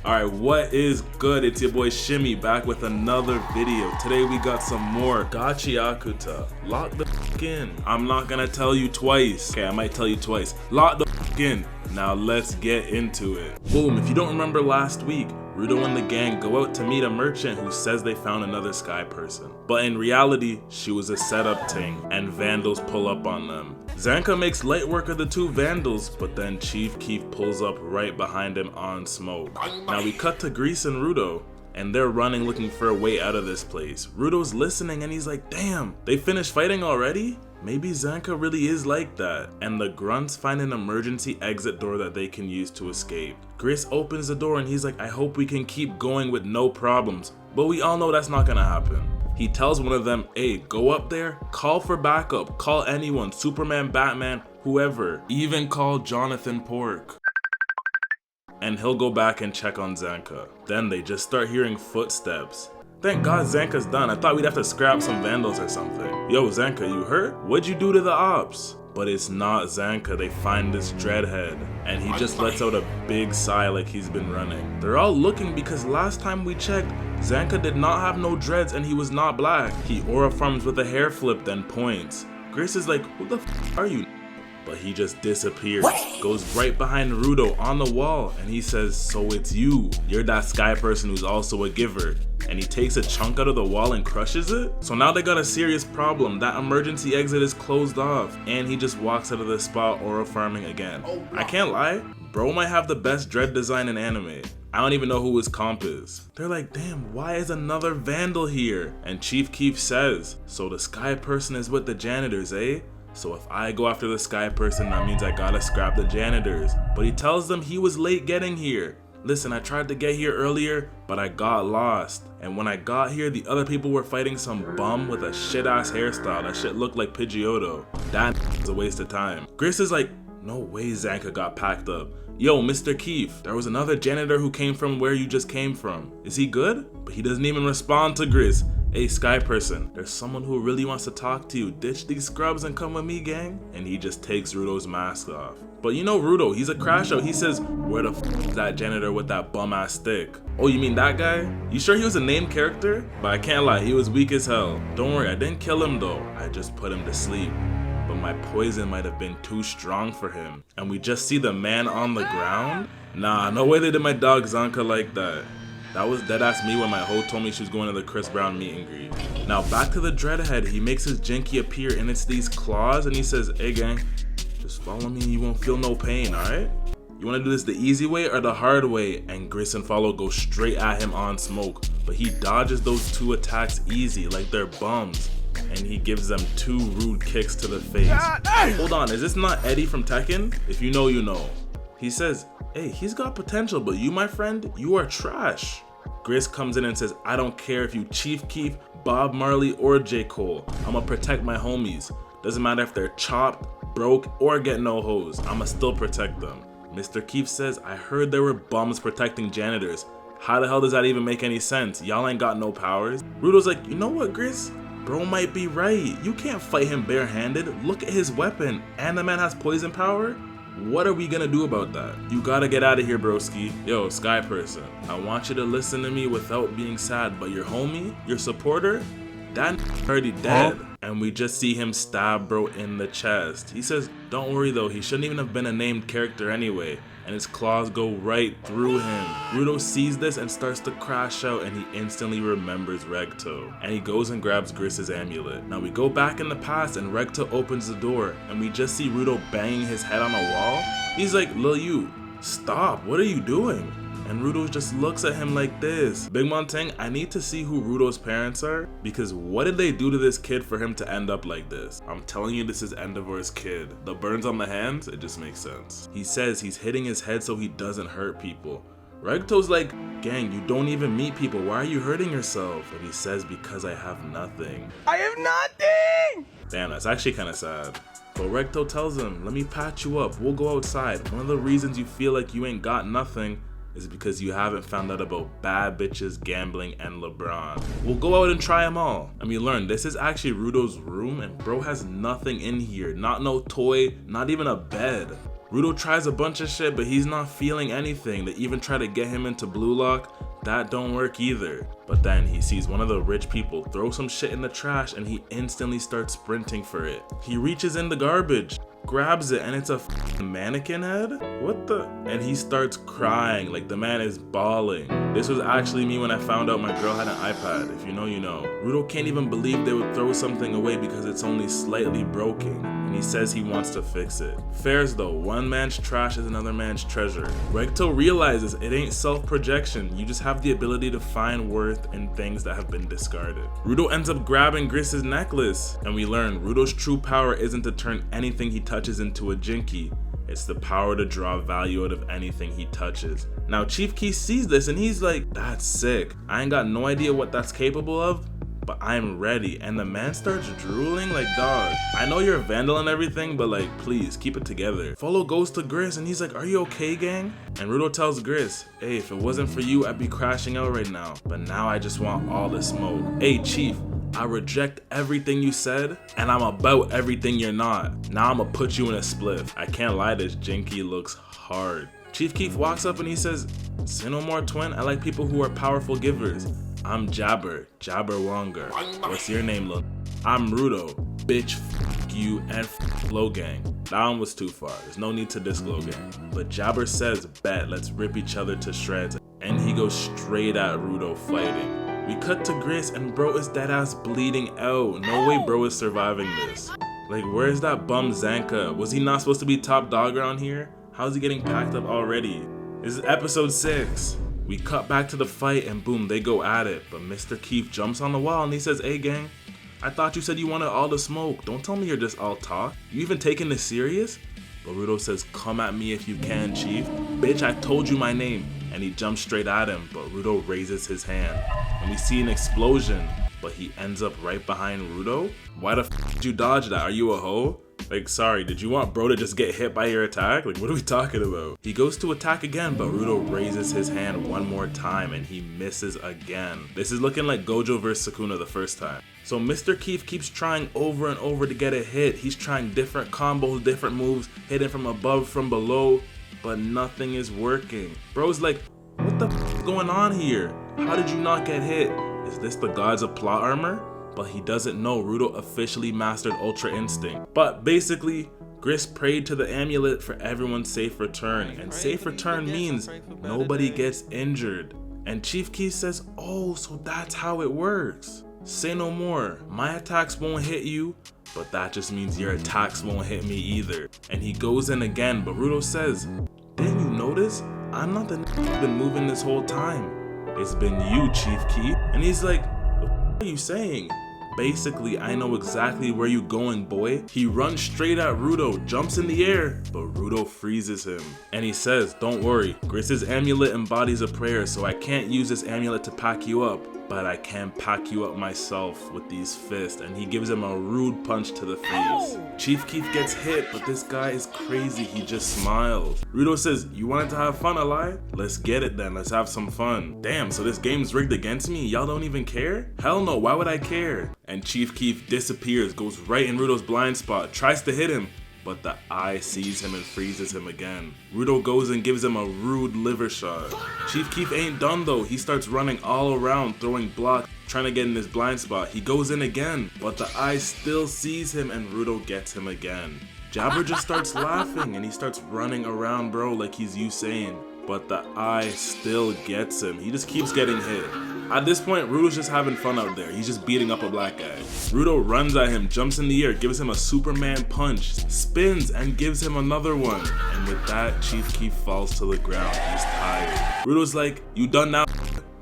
Alright, what is good? It's your boy Shimmy back with another video. Today we got some more Gachiakuta. Lock the f in. I'm not gonna tell you twice. Okay, I might tell you twice. Lock the f in. Now let's get into it. Boom, if you don't remember last week, Rudo and the gang go out to meet a merchant who says they found another sky person. But in reality, she was a setup ting, and Vandals pull up on them. Zanka makes light work of the two Vandals, but then Chief Keef pulls up right behind him on smoke. Now we cut to Grease and Rudo, and they're running looking for a way out of this place. Rudo's listening and he's like, damn, they finished fighting already? Maybe Zanka really is like that. And the grunts find an emergency exit door that they can use to escape. Gris opens the door and he's like, I hope we can keep going with no problems. But we all know that's not gonna happen. He tells one of them, hey, go up there, call for backup, call anyone, Superman, Batman, whoever, even call Jonathan Pork. And he'll go back and check on Zanka. Then they just start hearing footsteps. Thank God Zanka's done. I thought we'd have to scrap some Vandals or something. Yo, Zanka, you hurt? What'd you do to the ops? But it's not Zanka. They find this dreadhead, and he just lets out a big sigh like he's been running. They're all looking because last time we checked, Zanka did not have no dreads and he was not black. He aura farms with a hair flip, then points. Grace is like, who the f are you? But he just disappears, goes right behind Rudo on the wall, and he says, so it's you. You're that sky person who's also a giver. And he takes a chunk out of the wall and crushes it. So now they got a serious problem. That emergency exit is closed off, and he just walks out of the spot aura farming again. I can't lie, bro might have the best dread design in anime. I don't even know who his comp is. They're like, damn, why is another Vandal here? And Chief Keef says, so the sky person is with the janitors, eh? So if I go after the sky person, that means I gotta scrap the janitors. But he tells them he was late getting here. Listen, I tried to get here earlier, but I got lost. And when I got here, the other people were fighting some bum with a shit ass hairstyle. That shit looked like Pidgeotto. That was a waste of time. Gris is like, no way Zanka got packed up. Yo, Mr. Keef, there was another janitor who came from where you just came from. Is he good? But he doesn't even respond to Gris. Hey, sky person, there's someone who really wants to talk to you. Ditch these scrubs and come with me, gang. And he just takes Rudo's mask off. But you know Rudo, he's a crash out. He says, where the f is that janitor with that bum ass stick? Oh, you mean that guy? You sure he was a named character? But I can't lie, he was weak as hell. Don't worry, I didn't kill him though. I just put him to sleep. But my poison might have been too strong for him. And we just see the man on the ground? Nah, no way they did my dog Zanka like that. That was deadass me when my hoe told me she was going to the Chris Brown meet and greet. Now back to the dreadhead, he makes his jinky appear and it's these claws and he says, hey gang, just follow me and you won't feel no pain, alright? You wanna do this the easy way or the hard way? And Gris and Follow go straight at him on smoke, but he dodges those two attacks easy like they're bums. And he gives them two rude kicks to the face. Hold on, is this not Eddie from Tekken? If you know, you know. He says, hey, he's got potential, but you, my friend, you are trash. Gris comes in and says, I don't care if you Chief Keef, Bob Marley, or J. Cole. I'ma protect my homies. Doesn't matter if they're chopped, broke, or get no hose. I'ma still protect them. Mr. Keef says, I heard there were bums protecting janitors. How the hell does that even make any sense? Y'all ain't got no powers. Rudo's like, you know what, Gris? Bro might be right. You can't fight him barehanded. Look at his weapon. And the man has poison power? What are we gonna do about that? You gotta get out of here, broski. Yo, sky person, I want you to listen to me without being sad, but your homie, your supporter, that already dead. And we just see him stab bro in the chest. He says, don't worry though, he shouldn't even have been a named character anyway. And his claws go right through him. Rudo sees this and starts to crash out and he instantly remembers Regto. And he goes and grabs Gris's amulet. Now we go back in the past and Regto opens the door and we just see Rudo banging his head on a wall. He's like, Lil you, stop, what are you doing? And Rudo just looks at him like this. Big Montang, I need to see who Rudo's parents are, because what did they do to this kid for him to end up like this? I'm telling you, this is Endeavor's kid. The burns on the hands, it just makes sense. He says he's hitting his head so he doesn't hurt people. Regto's like, gang, you don't even meet people. Why are you hurting yourself? But he says, because I have nothing. I have nothing! Damn, that's actually kind of sad. But Regto tells him, let me patch you up. We'll go outside. One of the reasons you feel like you ain't got nothing is because you haven't found out about bad bitches, gambling, and LeBron. We'll go out and try them all. And we learn this is actually Rudo's room and bro has nothing in here. Not no toy, not even a bed. Rudo tries a bunch of shit, but he's not feeling anything. They even try to get him into blue lock. That don't work either. But then he sees one of the rich people throw some shit in the trash and he instantly starts sprinting for it. He reaches in the garbage, grabs it, and it's a mannequin head? What the? And he starts crying, like the man is bawling. This was actually me when I found out my girl had an iPad. If you know, you know. Rudo can't even believe they would throw something away because it's only slightly broken. And he says he wants to fix it. Fairs though, one man's trash is another man's treasure. Regto realizes it ain't self-projection, you just have the ability to find worth in things that have been discarded. Rudo ends up grabbing Gris's necklace, and we learn Rudo's true power isn't to turn anything he touches into a jinky. It's the power to draw value out of anything he touches. Now Chief Keef sees this and he's like, that's sick. I ain't got no idea what that's capable of, but I'm ready. And the man starts drooling like, dog, I know you're a Vandal and everything, but like, please keep it together. Follow goes to Gris and he's like, are you okay, gang? And Rudo tells Gris, hey, if it wasn't for you, I'd be crashing out right now. But now I just want all the smoke. Hey, Chief, I reject everything you said, and I'm about everything you're not. Now I'ma put you in a spliff. I can't lie, this jinky looks hard. Chief Keef walks up and he says, say no more, twin. I like people who are powerful givers. I'm Jabber Wonger. What's your name, look? I'm Rudo. Bitch, f you and f Low Gang. That one was too far. There's no need to diss Low Gang. But Jabber says, bet, let's rip each other to shreds. And he goes straight at Rudo fighting. We cut to Gris and bro is dead ass bleeding out. No way bro is surviving this. Like, where's that bum Zanka? Was he not supposed to be top dog around here? How's he getting packed up already? This is episode 6. We cut back to the fight and boom, they go at it. But Mr. Keef jumps on the wall and he says, hey gang, I thought you said you wanted all the smoke. Don't tell me you're just all talk. You even taking this serious? But Rudo says, come at me if you can, Chief. Bitch, I told you my name. And he jumps straight at him, but Rudo raises his hand. And we see an explosion, but he ends up right behind Rudo? Why the f did you dodge that? Are you a hoe? Like, sorry, did you want bro to just get hit by your attack? Like, what are we talking about? He goes to attack again, but Rudo raises his hand one more time and he misses again. This is looking like Gojo vs Sukuna the first time. So Mr. Keef keeps trying over and over to get a hit. He's trying different combos, different moves, hitting from above, from below, but nothing is working. Bro's like, what the f is going on here? How did you not get hit? Is this the gods of plot armor? But he doesn't know Rudo officially mastered Ultra Instinct. But basically, Gris prayed to the amulet for everyone's safe return. And safe return means nobody gets injured. And Chief Keef says, oh, so that's how it works. Say no more. My attacks won't hit you, but that just means your attacks won't hit me either. And he goes in again, but Rudo says, didn't you notice? I'm not the n***a who's been moving this whole time. It's been you, Chief Keef. And he's like, what are you saying? Basically, I know exactly where you going, boy. He runs straight at Rudo, jumps in the air, but Rudo freezes him. And he says, don't worry, Gris's amulet embodies a prayer, so I can't use this amulet to pack you up, but I can pack you up myself with these fists. And he gives him a rude punch to the face. Chief Keef gets hit, but this guy is crazy, he just smiles. Rudo says, you wanted to have fun, Alai? Let's get it then, let's have some fun. Damn, so this game's rigged against me? Y'all don't even care? Hell no, why would I care? And Chief Keef disappears, goes right in Rudo's blind spot, tries to hit him, but the eye sees him and freezes him again. Rudo goes and gives him a rude liver shot. Chief Keef ain't done though, he starts running all around, throwing blocks, trying to get in his blind spot. He goes in again, but the eye still sees him and Rudo gets him again. Jabber just starts laughing and he starts running around, bro, like he's Usain. But the eye still gets him. He just keeps getting hit. At this point, Rudo's just having fun out there. He's just beating up a black guy. Rudo runs at him, jumps in the air, gives him a Superman punch, spins, and gives him another one. And with that, Chief Keef falls to the ground. He's tired. Rudo's like, you done now?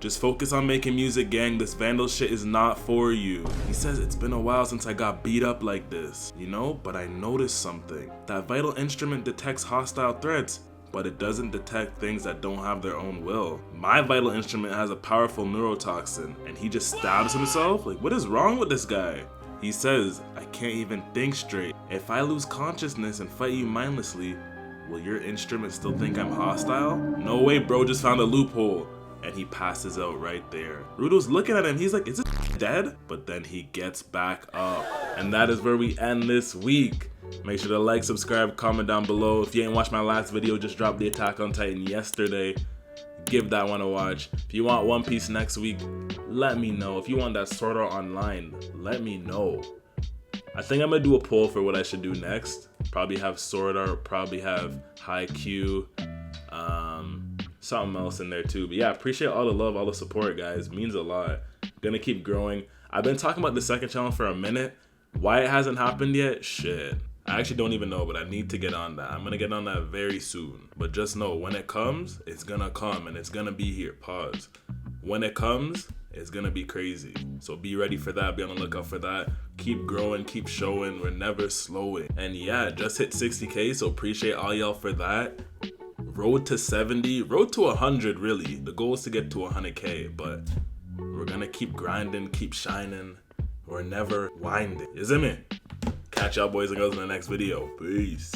Just focus on making music, gang. This Vandal shit is not for you. He says it's been a while since I got beat up like this, you know? But I noticed something. That vital instrument detects hostile threats, but it doesn't detect things that don't have their own will. My vital instrument has a powerful neurotoxin, and he just stabs himself? Like, what is wrong with this guy? He says, I can't even think straight. If I lose consciousness and fight you mindlessly, will your instrument still think I'm hostile? No way, bro just found a loophole. And he passes out right there. Rudo's looking at him, he's like, is this dead? But then he gets back up. And that is where we end this week. Make sure to like, subscribe, comment down below. If you ain't watched my last video, just dropped the Attack on Titan yesterday. Give that one a watch. If you want One Piece next week, let me know. If you want that Sword Art Online, let me know. I think I'm gonna do a poll for what I should do next. Probably have Sword Art, probably have Haikyuu, something else in there too. But yeah, appreciate all the love, all the support, guys. Means a lot. Gonna keep growing. I've been talking about the second channel for a minute. Why it hasn't happened yet? Shit. I actually don't even know, but I need to get on that. I'm gonna get on that very soon. But just know, when it comes, it's gonna come and it's gonna be here. Pause. When it comes, it's gonna be crazy. So be ready for that, be on the lookout for that. Keep growing, keep showing, we're never slowing. And yeah, just hit 60K, so appreciate all y'all for that. Road to 70, road to 100 really. The goal is to get to 100K, but we're gonna keep grinding, keep shining. We're never winding. You see me? Catch y'all boys and girls in the next video. Peace.